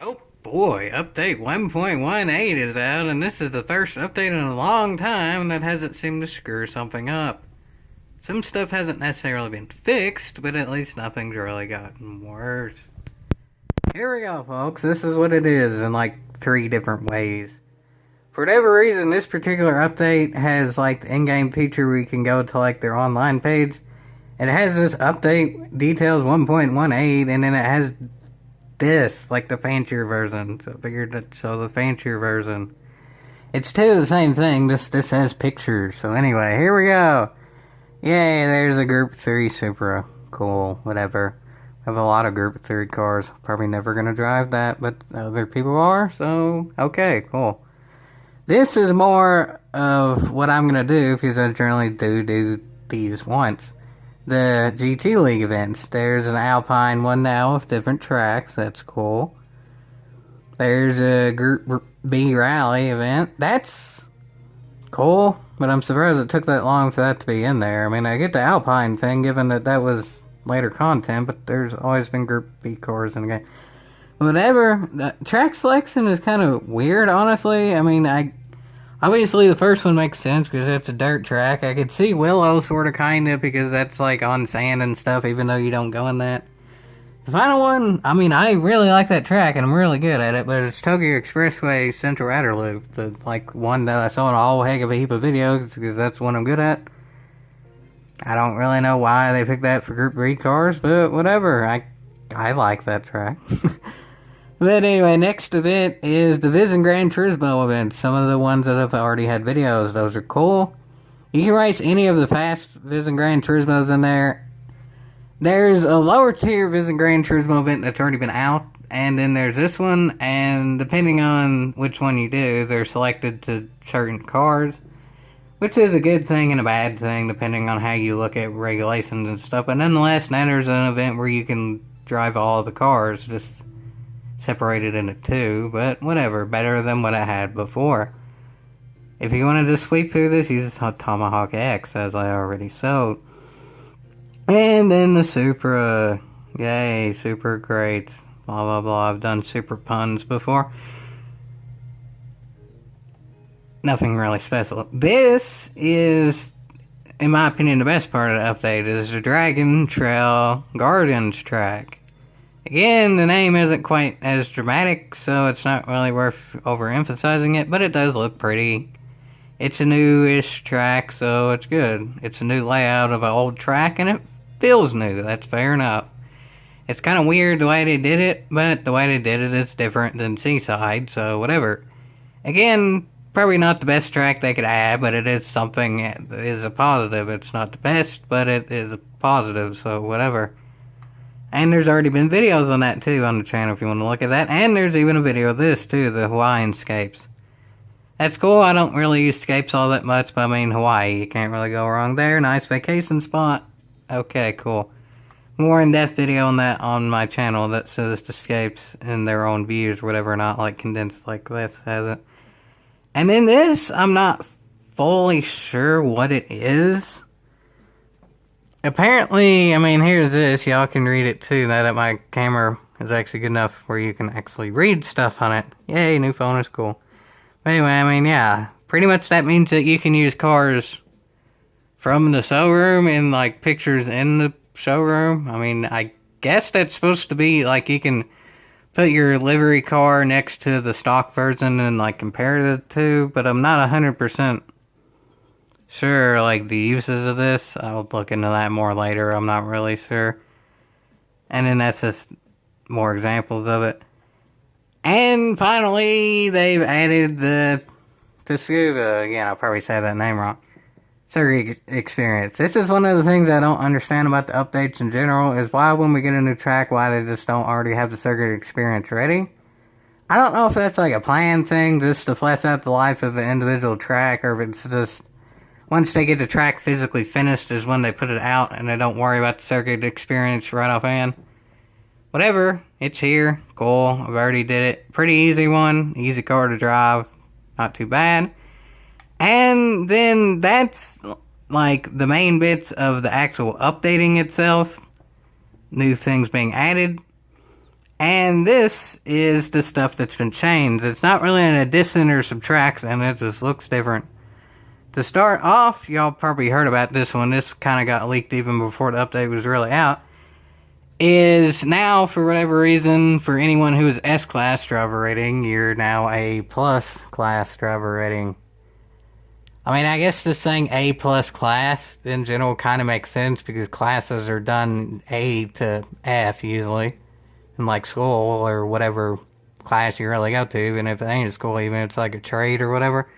Oh boy, update 1.18 is out, and this is the first update in a long time that hasn't seemed to screw something up. Some stuff hasn't necessarily been fixed, but at least nothing's really gotten worse. Here we go, folks. This is what it is in like 3 different ways. For whatever reason, this particular update has like the in-game feature where you can go to like their online page. It has this update details 1.18, and then it has this, like the fancier version. So I figured to show the fancier version. It's still the same thing, just this has pictures. So anyway, here we go. Yay, there's a Group 3 Supra. Cool, whatever. I have a lot of Group 3 cars. Probably never gonna drive that, but other people are, so okay, cool. This is more of what I'm gonna do, because I generally do these once. The GT League events. There's an Alpine one now with different tracks. That's cool. There's a Group B Rally event. That's cool, but I'm surprised it took that long for that to be in there. I mean, I get the Alpine thing, given that that was later content, but there's always been Group B cars in the game. Whatever. The track selection is kind of weird, honestly. I mean, obviously, the first one makes sense because it's a dirt track. I could see Willow sort of kind of because that's like on sand and stuff, even though you don't go in that. The final one, I mean, I really like that track and I'm really good at it, but it's Tokyo Expressway Central Outer Loop, the like one that I saw in a whole heck of a heap of videos because that's what I'm good at. I don't really know why they picked that for Group B cars, but whatever. I like that track. But anyway, next event is the Vision Gran Turismo event. Some of the ones that have already had videos, those are cool. You can race any of the fast Vision Gran Turismos in there. There's a lower tier Vision Gran Turismo event that's already been out, and then there's this one, and depending on which one you do, they're selected to certain cars, which is a good thing and a bad thing, depending on how you look at regulations and stuff. But nonetheless, now there's an event where you can drive all of the cars, just separated into 2, but whatever, better than what I had before. If you wanted to sweep through this, use Tomahawk X, as I already showed. And then the Supra, yay, super great, blah blah blah. I've done super puns before. Nothing really special. This is, in my opinion, the best part of the update is the Dragon Trail Guardians track. Again, the name isn't quite as dramatic, so it's not really worth overemphasizing it, but it does look pretty. It's a new-ish track, so it's good. It's a new layout of an old track, and it feels new. That's fair enough. It's kind of weird the way they did it, but the way they did it is different than Seaside, so whatever. Again, probably not the best track they could add, but it is something that is a positive. It's not the best, but it is a positive, so whatever. And there's already been videos on that too on the channel if you want to look at that. And there's even a video of this too, the Hawaiian scapes. That's cool. I don't really use scapes all that much, but I mean Hawaii, you can't really go wrong there. Nice vacation spot. Okay, cool. More in-depth video on that on my channel that says the scapes and their own views or whatever, not like condensed like this has it. And then this, I'm not fully sure what it is. Apparently, I mean, here's this. Y'all can read it too, now that my camera is actually good enough where you can actually read stuff on it. Yay, new phone is cool. But anyway, I mean, yeah. Pretty much that means that you can use cars from the showroom and, like, pictures in the showroom. I mean, I guess that's supposed to be, like, you can put your livery car next to the stock version and, like, compare the two. But I'm not 100% sure, like, the uses of this. I'll look into that more later. I'm not really sure. And then that's just more examples of it. And finally, they've added the Scuba. Again, I'll probably say that name wrong. Circuit experience. This is one of the things I don't understand about the updates in general, is why when we get a new track, why they just don't already have the circuit experience ready. I don't know if that's like a planned thing just to flesh out the life of an individual track, or if it's just once they get the track physically finished is when they put it out and they don't worry about the circuit experience right offhand. Whatever, it's here, cool, I've already did it. Pretty easy one, easy car to drive, not too bad. And then that's like the main bits of the actual updating itself. New things being added. And this is the stuff that's been changed. It's not really an addition or subtraction, it just looks different. To start off, y'all probably heard about this one. This kind of got leaked even before the update was really out. Is now, for whatever reason, for anyone who is S-Class driver rating, you're now a plus class driver rating. I mean, I guess just saying A plus class in general kind of makes sense because classes are done A to F usually in like school or whatever class you really go to. And if it ain't a school, even if it's like a trade or whatever,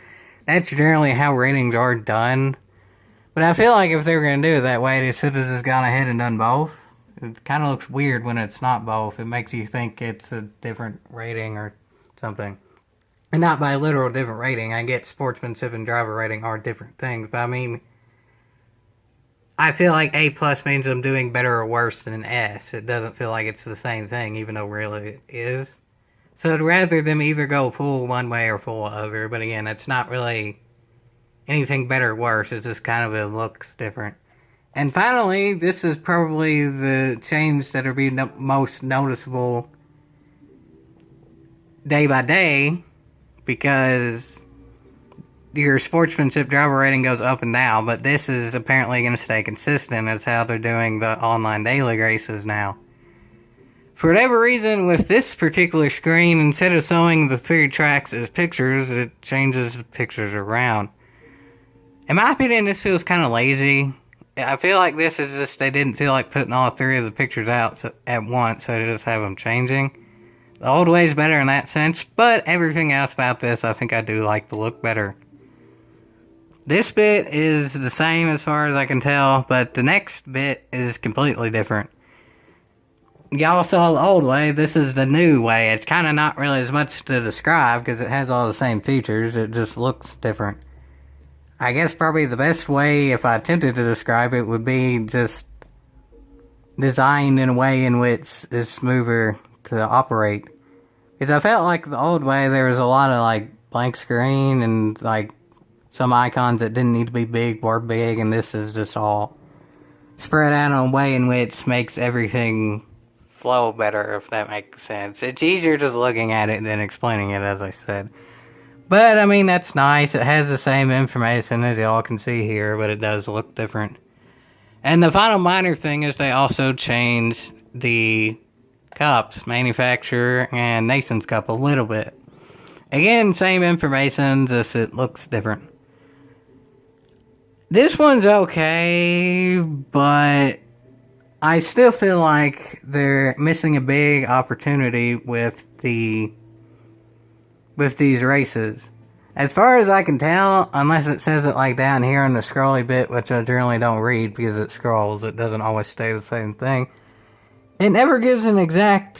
that's generally how ratings are done. But I feel like if they were going to do it that way, they should have just gone ahead and done both. It kind of looks weird when it's not both. It makes you think it's a different rating or something. And not by literal different rating. I get sportsmanship and driver rating are different things. But I mean, I feel like A plus means I'm doing better or worse than an S. It doesn't feel like it's the same thing, even though really it is. So I'd rather them either go full one way or full other. But again, it's not really anything better or worse. It's just kind of it looks different. And finally, this is probably the change that'll be most noticeable day by day, because your sportsmanship driver rating goes up and down, but this is apparently going to stay consistent. That's how they're doing the online daily races now. For whatever reason, with this particular screen, instead of showing the 3 tracks as pictures, it changes the pictures around. In my opinion, this feels kind of lazy. I feel like this is just, they didn't feel like putting all 3 of the pictures out at once, so they just have them changing. The old way is better in that sense, but everything else about this, I think I do like the look better. This bit is the same as far as I can tell, but the next bit is completely different. Y'all saw the old way, this is the new way. It's kind of not really as much to describe because it has all the same features, it just looks different. I guess probably the best way, if I attempted to describe it, would be just designed in a way in which is smoother to operate. Because I felt like the old way, there was a lot of like blank screen and like some icons that didn't need to be big were big, and this is just all spread out in a way in which makes everything flow better, if that makes sense. It's easier just looking at it than explaining it, as I said. But, I mean, that's nice. It has the same information as y'all can see here, but it does look different. And the final minor thing is they also changed the cups, manufacturer and Nathan's cup, a little bit. Again, same information, just it looks different. This one's okay, but I still feel like they're missing a big opportunity with these races. As far as I can tell, unless it says it like down here in the scrolly bit, which I generally don't read because it scrolls, it doesn't always stay the same thing. It never gives an exact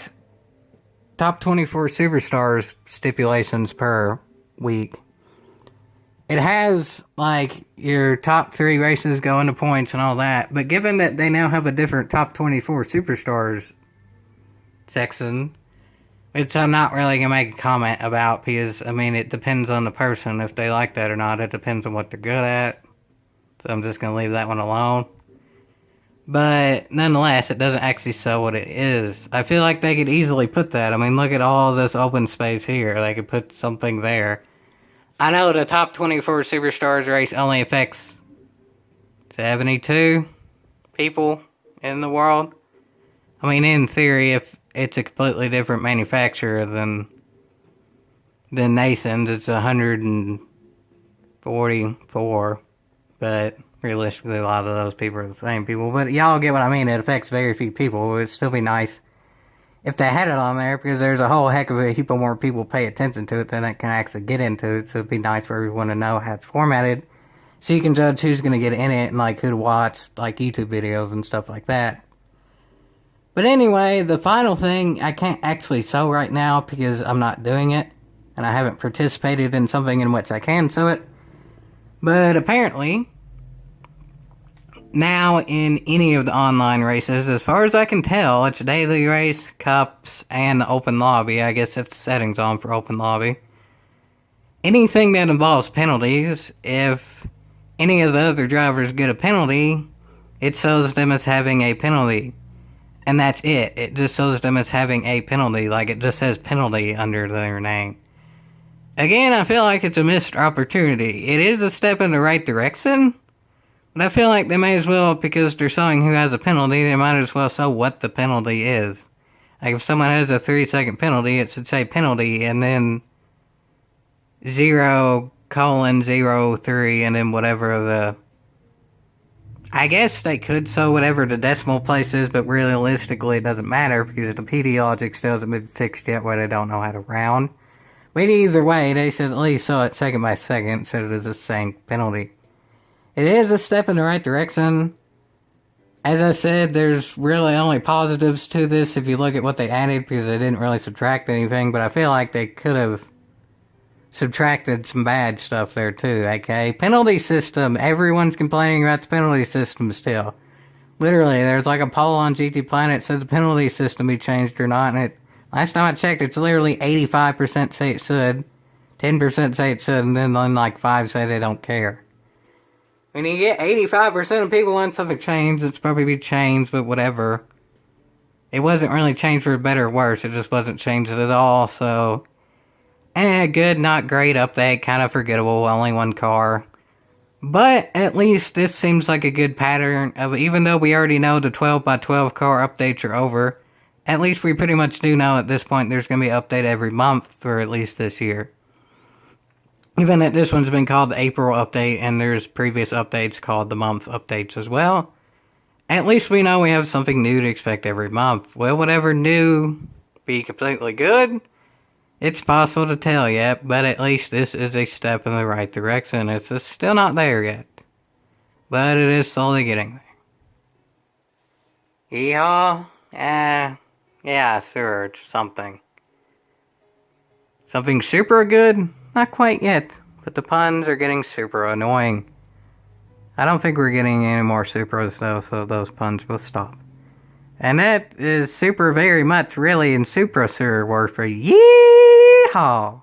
top 24 superstars stipulations per week. It has, like, your top 3 races go into points and all that, but given that they now have a different top 24 superstars section, which I'm not really going to make a comment about because, I mean, it depends on the person if they like that or not. It depends on what they're good at. So I'm just going to leave that one alone. But nonetheless, it doesn't actually show what it is. I feel like they could easily put that. I mean, look at all this open space here. They could put something there. I know the top 24 superstars race only affects 72 people in the world. I mean, in theory, if it's a completely different manufacturer than Nathan's, it's 144, but realistically a lot of those people are the same people. But y'all get what I mean, it affects very few people. It would still be nice if they had it on there, because there's a whole heck of a heap of more people pay attention to it than it can actually get into it, so it'd be nice for everyone to know how it's formatted, so you can judge who's going to get in it, and like who to watch, like YouTube videos and stuff like that. But anyway, the final thing, I can't actually show right now because I'm not doing it, and I haven't participated in something in which I can show it. But apparently, now in any of the online races, as far as I can tell, it's daily race, cups, and the open lobby. I guess if the setting's on for open lobby. Anything that involves penalties, if any of the other drivers get a penalty, it shows them as having a penalty. And that's it. It just shows them as having a penalty, like it just says penalty under their name. Again, I feel like it's a missed opportunity. It is a step in the right direction, but I feel like they may as well, because they're showing who has a penalty, they might as well show what the penalty is. Like if someone has a 3-second penalty, it should say penalty and then 0:03 and then whatever the... I guess they could show whatever the decimal place is, but realistically it doesn't matter because the PD logic still hasn't been fixed yet where they don't know how to round. But either way, they should at least show it second by second instead of just saying penalty. It is a step in the right direction. As I said, there's really only positives to this if you look at what they added because they didn't really subtract anything, but I feel like they could have subtracted some bad stuff there too, okay? Penalty system. Everyone's complaining about the penalty system still. Literally, there's like a poll on GT Planet said the penalty system be changed or not, and it, last time I checked, it's literally 85% say it should, 10% say it should, and then like 5 say they don't care. When you get 85% of people want something changed, it's probably be changed, but whatever. It wasn't really changed for better or worse, it just wasn't changed at all, so... good, not great update, kind of forgettable, only one car. But at least this seems like a good pattern of, even though we already know the 12x12 car updates are over, at least we pretty much do know at this point there's going to be an update every month for at least this year. Even that this one's been called the April update and there's previous updates called the month updates as well. At least we know we have something new to expect every month. Will whatever new be completely good? It's possible to tell yet, but at least this is a step in the right direction. It's just still not there yet. But it is slowly getting there. Yeehaw? Yeah, sure, it's something. Something super good? Not quite yet, but the puns are getting super annoying. I don't think we're getting any more Supras though, so those puns will stop. And that is super very much really in Supra Sewer word for yeehaw.